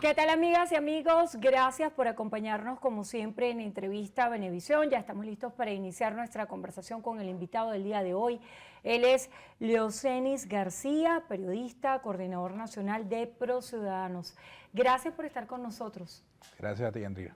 ¿Qué tal, amigas y amigos? Gracias por acompañarnos como siempre en Entrevista a Venevisión. Ya estamos listos para iniciar nuestra conversación con el invitado del día de hoy. Él es Leocenis García, periodista, coordinador nacional de ProCiudadanos. Gracias por estar con nosotros. Gracias a ti, Andrea.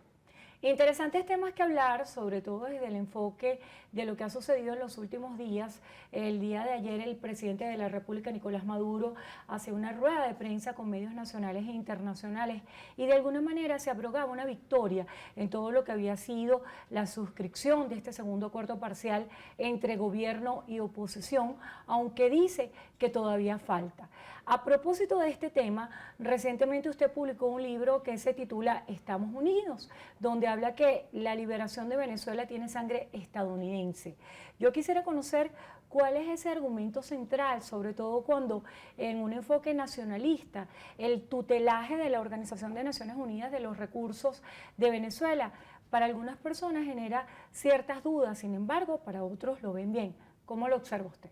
Interesantes temas que hablar, sobre todo desde el enfoque de lo que ha sucedido en los últimos días. El día de ayer el presidente de la República, Nicolás Maduro, hace una rueda de prensa con medios nacionales e internacionales y de alguna manera se abrogaba una victoria en todo lo que había sido la suscripción de este segundo acuerdo parcial entre gobierno y oposición, aunque dice que todavía falta. A propósito de este tema, recientemente usted publicó un libro que se titula Estamos Unidos, donde habla que la liberación de Venezuela tiene sangre estadounidense. Yo quisiera conocer cuál es ese argumento central, sobre todo cuando en un enfoque nacionalista, el tutelaje de la Organización de Naciones Unidas de los recursos de Venezuela, para algunas personas genera ciertas dudas, sin embargo, para otros lo ven bien. ¿Cómo lo observa usted?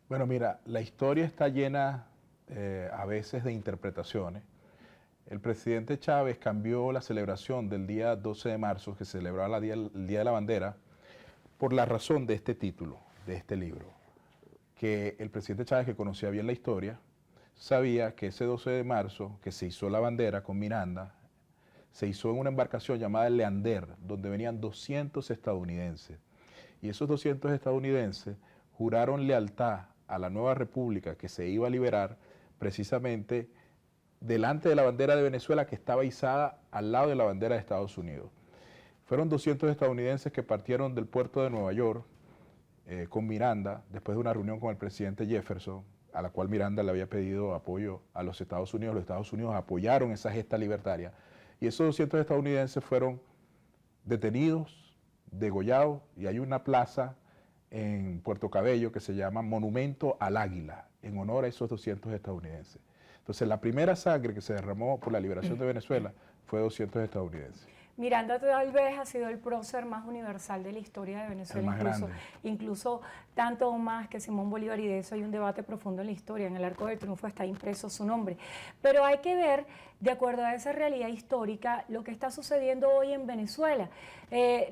Bueno, mira, la historia está llena a veces de interpretaciones. El presidente Chávez cambió la celebración del día 12 de marzo, que se celebraba el Día de la Bandera, por la razón de este título, de este libro. Que el presidente Chávez, que conocía bien la historia, sabía que ese 12 de marzo, que se hizo la bandera con Miranda, se hizo en una embarcación llamada el Leander, donde venían 200 estadounidenses. Y esos 200 estadounidenses juraron lealtad a la nueva república que se iba a liberar precisamente delante de la bandera de Venezuela, que estaba izada al lado de la bandera de Estados Unidos. Fueron 200 estadounidenses que partieron del puerto de Nueva York con Miranda, después de una reunión con el presidente Jefferson, a la cual Miranda le había pedido apoyo a los Estados Unidos. Los Estados Unidos apoyaron esa gesta libertaria. Y esos 200 estadounidenses fueron detenidos, degollados, y hay una plaza en Puerto Cabello que se llama Monumento al Águila, en honor a esos 200 estadounidenses. Entonces, la primera sangre que se derramó por la liberación de Venezuela fue 200 estadounidenses. Miranda tal vez ha sido el prócer más universal de la historia de Venezuela, incluso tanto o más que Simón Bolívar, y de eso hay un debate profundo en la historia. En el Arco del Triunfo está impreso su nombre. Pero hay que ver, de acuerdo a esa realidad histórica, lo que está sucediendo hoy en Venezuela.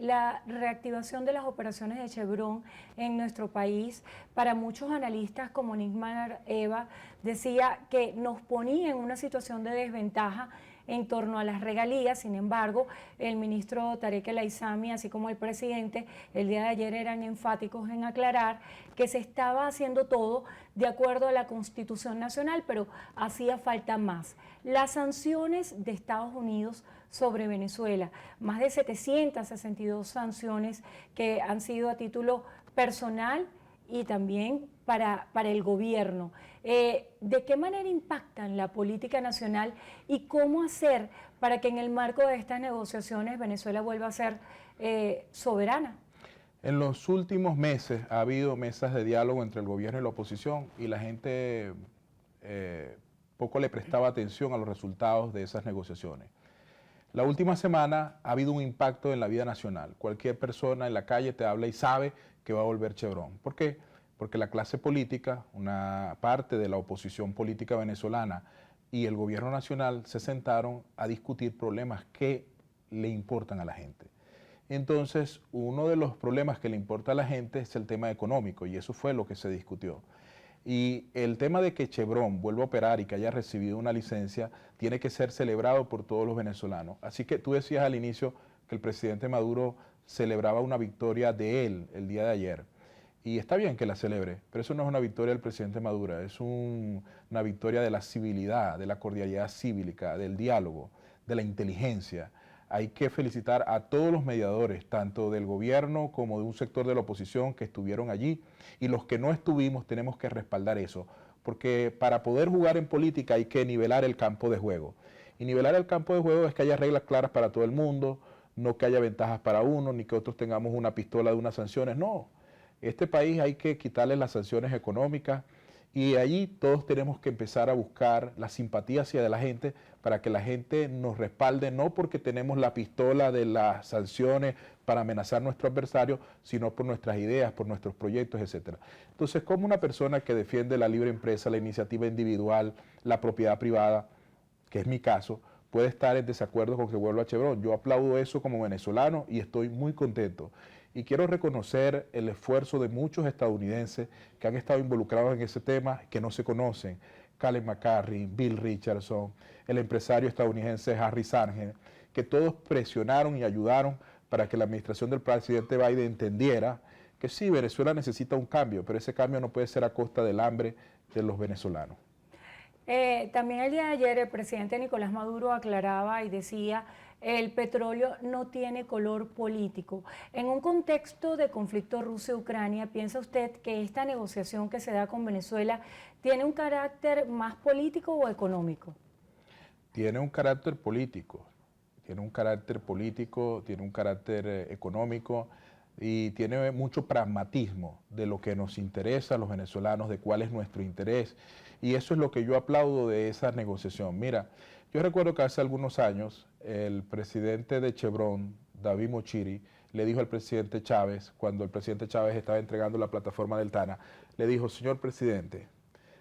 La reactivación de las operaciones de Chevron en nuestro país, para muchos analistas como Nisman Eva, decía que nos ponía en una situación de desventaja en torno a las regalías. Sin embargo, el ministro Tarek El Aissami, así como el presidente, el día de ayer eran enfáticos en aclarar que se estaba haciendo todo de acuerdo a la Constitución Nacional, pero hacía falta más. Las sanciones de Estados Unidos sobre Venezuela, más de 762 sanciones que han sido a título personal y también para el gobierno. ¿De qué manera impactan la política nacional y cómo hacer para que en el marco de estas negociaciones Venezuela vuelva a ser soberana? En los últimos meses ha habido mesas de diálogo entre el gobierno y la oposición, y la gente poco le prestaba atención a los resultados de esas negociaciones. La última semana ha habido un impacto en la vida nacional. Cualquier persona en la calle te habla y sabe que va a volver Chevron. ¿Por qué? Porque la clase política, una parte de la oposición política venezolana y el gobierno nacional se sentaron a discutir problemas que le importan a la gente. Entonces, uno de los problemas que le importa a la gente es el tema económico, y eso fue lo que se discutió. Y el tema de que Chevron vuelva a operar y que haya recibido una licencia tiene que ser celebrado por todos los venezolanos. Así que tú decías al inicio que el presidente Maduro celebraba una victoria de él el día de ayer. Y está bien que la celebre, pero eso no es una victoria del presidente Maduro, es una victoria de la civilidad, de la cordialidad cívica, del diálogo, de la inteligencia. Hay que felicitar a todos los mediadores, tanto del gobierno como de un sector de la oposición que estuvieron allí, y los que no estuvimos tenemos que respaldar eso, porque para poder jugar en política hay que nivelar el campo de juego. Y nivelar el campo de juego es que haya reglas claras para todo el mundo, no que haya ventajas para uno, ni que otros tengamos una pistola de unas sanciones, no. Este país hay que quitarle las sanciones económicas, y allí todos tenemos que empezar a buscar la simpatía hacia la gente para que la gente nos respalde, no porque tenemos la pistola de las sanciones para amenazar a nuestro adversario, sino por nuestras ideas, por nuestros proyectos, etc. Entonces, como una persona que defiende la libre empresa, la iniciativa individual, la propiedad privada, que es mi caso, puede estar en desacuerdo con que vuelva a Chevron. Yo aplaudo eso como venezolano y estoy muy contento. Y quiero reconocer el esfuerzo de muchos estadounidenses que han estado involucrados en ese tema, que no se conocen. Callum McCarthy, Bill Richardson, el empresario estadounidense Harry Sargent, que todos presionaron y ayudaron para que la administración del presidente Biden entendiera que sí, Venezuela necesita un cambio, pero ese cambio no puede ser a costa del hambre de los venezolanos. También el día de ayer el presidente Nicolás Maduro aclaraba y decía el petróleo no tiene color político. En un contexto de conflicto Rusia-Ucrania, ¿piensa usted que esta negociación que se da con Venezuela tiene un carácter más político o económico? Tiene un carácter político, tiene un carácter político, tiene un carácter económico y tiene mucho pragmatismo de lo que nos interesa a los venezolanos, de cuál es nuestro interés. Y eso es lo que yo aplaudo de esa negociación. Mira, yo recuerdo que hace algunos años el presidente de Chevron, David Mochiri, le dijo al presidente Chávez, cuando el presidente Chávez estaba entregando la plataforma del Tana, le dijo: señor presidente,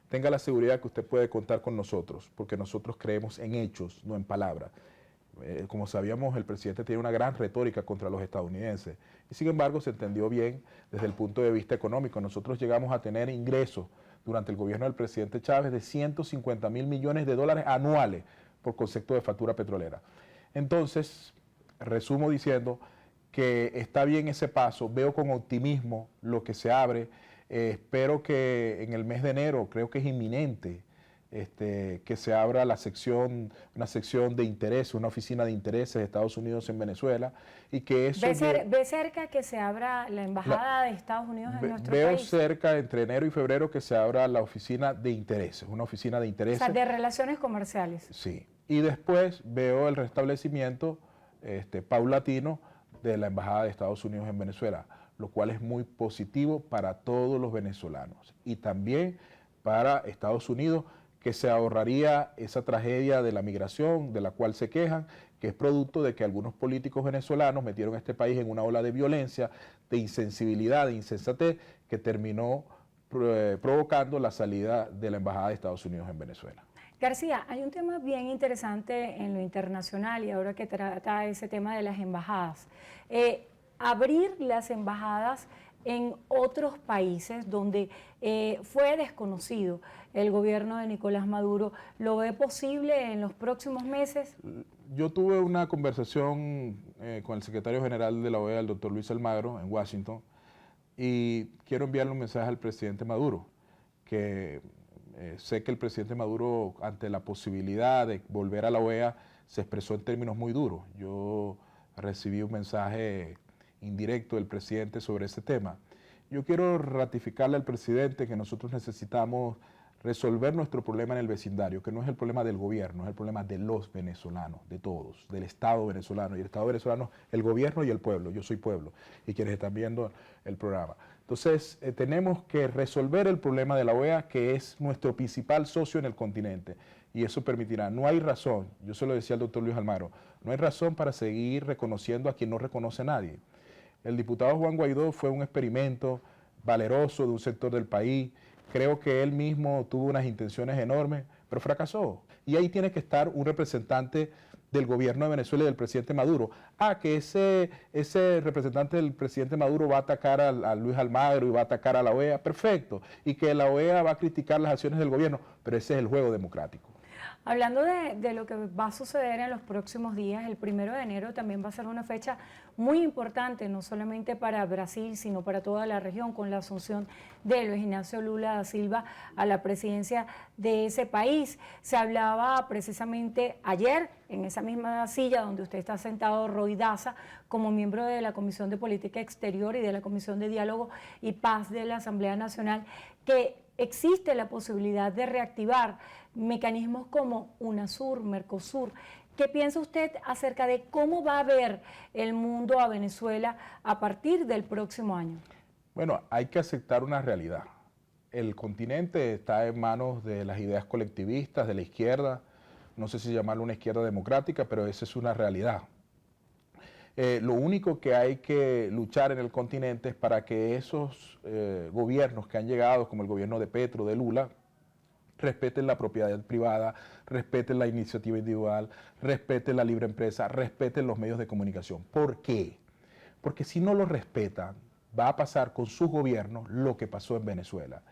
tenga la seguridad que usted puede contar con nosotros, porque nosotros creemos en hechos, no en palabras. Como sabíamos, el presidente tiene una gran retórica contra los estadounidenses y sin embargo se entendió bien desde el punto de vista económico. Nosotros llegamos a tener ingresos durante el gobierno del presidente Chávez de 150.000 millones de dólares anuales por concepto de factura petrolera. Entonces, resumo diciendo que está bien ese paso, veo con optimismo lo que se abre, espero que en el mes de enero, creo que es inminente, que se abra una sección de intereses, una oficina de intereses de Estados Unidos en Venezuela y que eso... ¿Ve cerca que se abra la embajada de Estados Unidos en nuestro país? Veo cerca, entre enero y febrero, que se abra la oficina de intereses, una oficina de intereses. O sea, de relaciones comerciales. Sí, y después veo el restablecimiento paulatino de la embajada de Estados Unidos en Venezuela, lo cual es muy positivo para todos los venezolanos y también para Estados Unidos, que se ahorraría esa tragedia de la migración de la cual se quejan, que es producto de que algunos políticos venezolanos metieron a este país en una ola de violencia, de insensibilidad, de insensatez, que terminó provocando la salida de la Embajada de Estados Unidos en Venezuela. García, hay un tema bien interesante en lo internacional y ahora que trata ese tema de las embajadas. Abrir las embajadas en otros países donde fue desconocido el gobierno de Nicolás Maduro, ¿lo ve posible en los próximos meses? Yo tuve una conversación con el secretario general de la OEA, el doctor Luis Almagro, en Washington, y quiero enviarle un mensaje al presidente Maduro, que sé que el presidente Maduro, ante la posibilidad de volver a la OEA, se expresó en términos muy duros. Yo recibí un mensaje indirecto del presidente sobre ese tema. Yo quiero ratificarle al presidente que nosotros necesitamos resolver nuestro problema en el vecindario, que no es el problema del gobierno, es el problema de los venezolanos, de todos, del Estado venezolano. Y el Estado venezolano, el gobierno y el pueblo. Yo soy pueblo y quienes están viendo el programa. Entonces, tenemos que resolver el problema de la OEA, que es nuestro principal socio en el continente. Y eso permitirá, no hay razón, yo se lo decía al doctor Luis Almagro, no hay razón para seguir reconociendo a quien no reconoce a nadie. El diputado Juan Guaidó fue un experimento valeroso de un sector del país. Creo que él mismo tuvo unas intenciones enormes, pero fracasó. Y ahí tiene que estar un representante del gobierno de Venezuela y del presidente Maduro. Que ese representante del presidente Maduro va a atacar a Luis Almagro y va a atacar a la OEA, perfecto. Y que la OEA va a criticar las acciones del gobierno, pero ese es el juego democrático. Hablando de lo que va a suceder en los próximos días, el 1 de enero también va a ser una fecha muy importante, no solamente para Brasil, sino para toda la región, con la asunción de Luis Ignacio Lula da Silva a la presidencia de ese país. Se hablaba precisamente ayer, en esa misma silla donde usted está sentado, Roy Daza, como miembro de la Comisión de Política Exterior y de la Comisión de Diálogo y Paz de la Asamblea Nacional, que existe la posibilidad de reactivar mecanismos como UNASUR, Mercosur. ¿Qué piensa usted acerca de cómo va a ver el mundo a Venezuela a partir del próximo año? Bueno, hay que aceptar una realidad. El continente está en manos de las ideas colectivistas, de la izquierda, no sé si llamarlo una izquierda democrática, pero esa es una realidad. Lo único que hay que luchar en el continente es para que esos gobiernos que han llegado, como el gobierno de Petro, de Lula, respeten la propiedad privada, respeten la iniciativa individual, respeten la libre empresa, respeten los medios de comunicación. ¿Por qué? Porque si no lo respetan, va a pasar con sus gobiernos lo que pasó en Venezuela.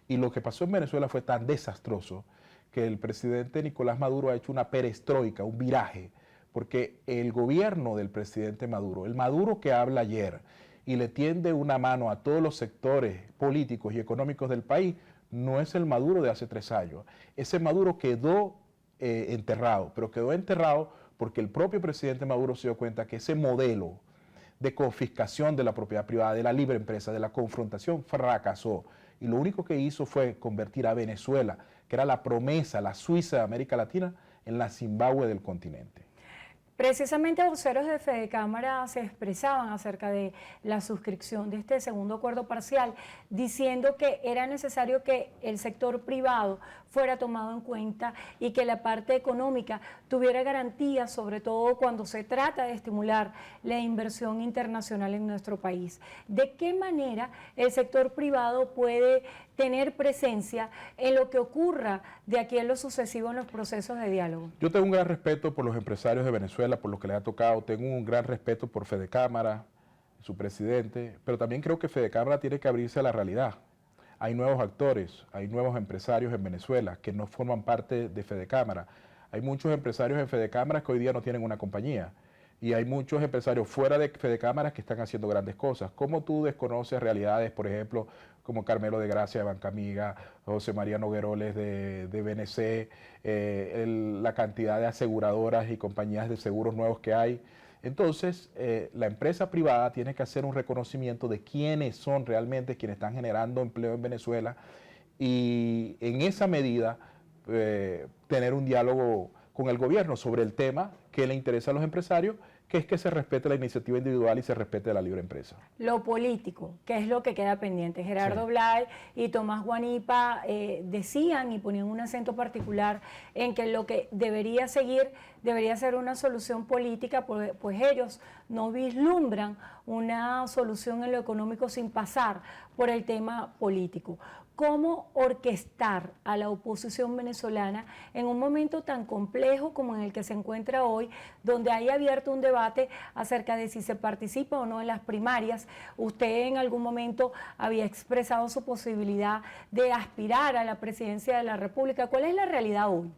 Y lo que pasó en Venezuela fue tan desastroso que el presidente Nicolás Maduro ha hecho una perestroika, un viraje, porque el gobierno del presidente Maduro, el Maduro que habla ayer y le tiende una mano a todos los sectores políticos y económicos del país, no es el Maduro de hace 3 años. Ese Maduro quedó enterrado, pero quedó enterrado porque el propio presidente Maduro se dio cuenta que ese modelo de confiscación de la propiedad privada, de la libre empresa, de la confrontación, fracasó. Y lo único que hizo fue convertir a Venezuela, que era la promesa, la Suiza de América Latina, en la Zimbabue del continente. Precisamente voceros de Fedecámara se expresaban acerca de la suscripción de este segundo acuerdo parcial, diciendo que era necesario que el sector privado fuera tomado en cuenta y que la parte económica tuviera garantías, sobre todo cuando se trata de estimular la inversión internacional en nuestro país. ¿De qué manera el sector privado puede tener presencia en lo que ocurra de aquí en lo sucesivo en los procesos de diálogo? Yo tengo un gran respeto por los empresarios de Venezuela, por lo que les ha tocado, tengo un gran respeto por Fedecámara, su presidente, pero también creo que Fedecámara tiene que abrirse a la realidad. Hay nuevos actores, hay nuevos empresarios en Venezuela que no forman parte de Fedecámara. Hay muchos empresarios en Fedecámara que hoy día no tienen una compañía. Y hay muchos empresarios fuera de Fedecámara que están haciendo grandes cosas. ¿Cómo tú desconoces realidades, por ejemplo, como Carmelo de Gracia de Banca Amiga, José María Nogueroles de BNC, la cantidad de aseguradoras y compañías de seguros nuevos que hay? Entonces, la empresa privada tiene que hacer un reconocimiento de quiénes son realmente quienes están generando empleo en Venezuela y en esa medida tener un diálogo con el gobierno sobre el tema que le interesa a los empresarios, que es que se respete la iniciativa individual y se respete la libre empresa. Lo político, ¿qué es lo que queda pendiente? Gerardo Blay y Tomás Guanipa decían y ponían un acento particular en que lo que debería seguir debería ser una solución política, pues ellos no vislumbran una solución en lo económico sin pasar por el tema político. ¿Cómo orquestar a la oposición venezolana en un momento tan complejo como en el que se encuentra hoy, donde hay abierto un debate acerca de si se participa o no en las primarias? Usted en algún momento había expresado su posibilidad de aspirar a la presidencia de la República. ¿Cuál es la realidad hoy?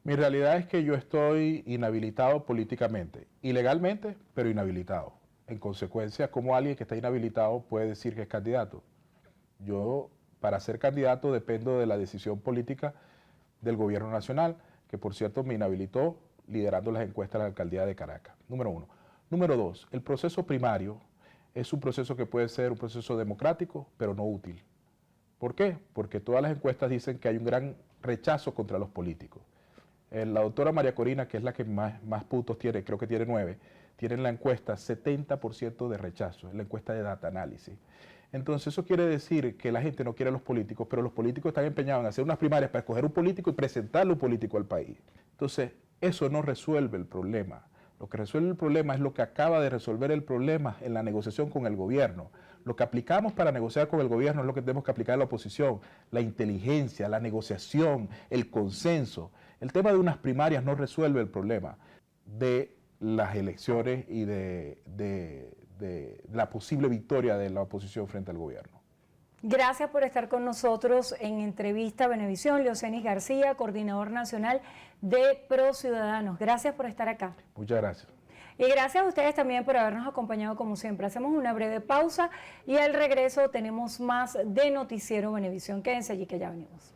Mi realidad es que yo estoy inhabilitado políticamente, ilegalmente, pero inhabilitado. En consecuencia, ¿cómo alguien que está inhabilitado puede decir que es candidato? Yo, para ser candidato, dependo de la decisión política del gobierno nacional, que por cierto me inhabilitó liderando las encuestas de la alcaldía de Caracas, número 1. Número 2, el proceso primario es un proceso que puede ser un proceso democrático, pero no útil. ¿Por qué? Porque todas las encuestas dicen que hay un gran rechazo contra los políticos. La doctora María Corina, que es la que más puntos tiene, creo que tiene 9, tiene en la encuesta 70% de rechazo, en la encuesta de Data Análisis. Entonces eso quiere decir que la gente no quiere a los políticos, pero los políticos están empeñados en hacer unas primarias para escoger un político y presentarle un político al país. Entonces eso no resuelve el problema. Lo que resuelve el problema es lo que acaba de resolver el problema en la negociación con el gobierno. Lo que aplicamos para negociar con el gobierno es lo que tenemos que aplicar a la oposición. La inteligencia, la negociación, el consenso. El tema de unas primarias no resuelve el problema de las elecciones y de la posible victoria de la oposición frente al gobierno. Gracias por estar con nosotros en Entrevista Venevisión. Leocenis García, coordinador nacional de Pro Ciudadanos. Gracias por estar acá. Muchas gracias. Y gracias a ustedes también por habernos acompañado como siempre. Hacemos una breve pausa y al regreso tenemos más de Noticiero Venevisión. Quédense allí que ya venimos.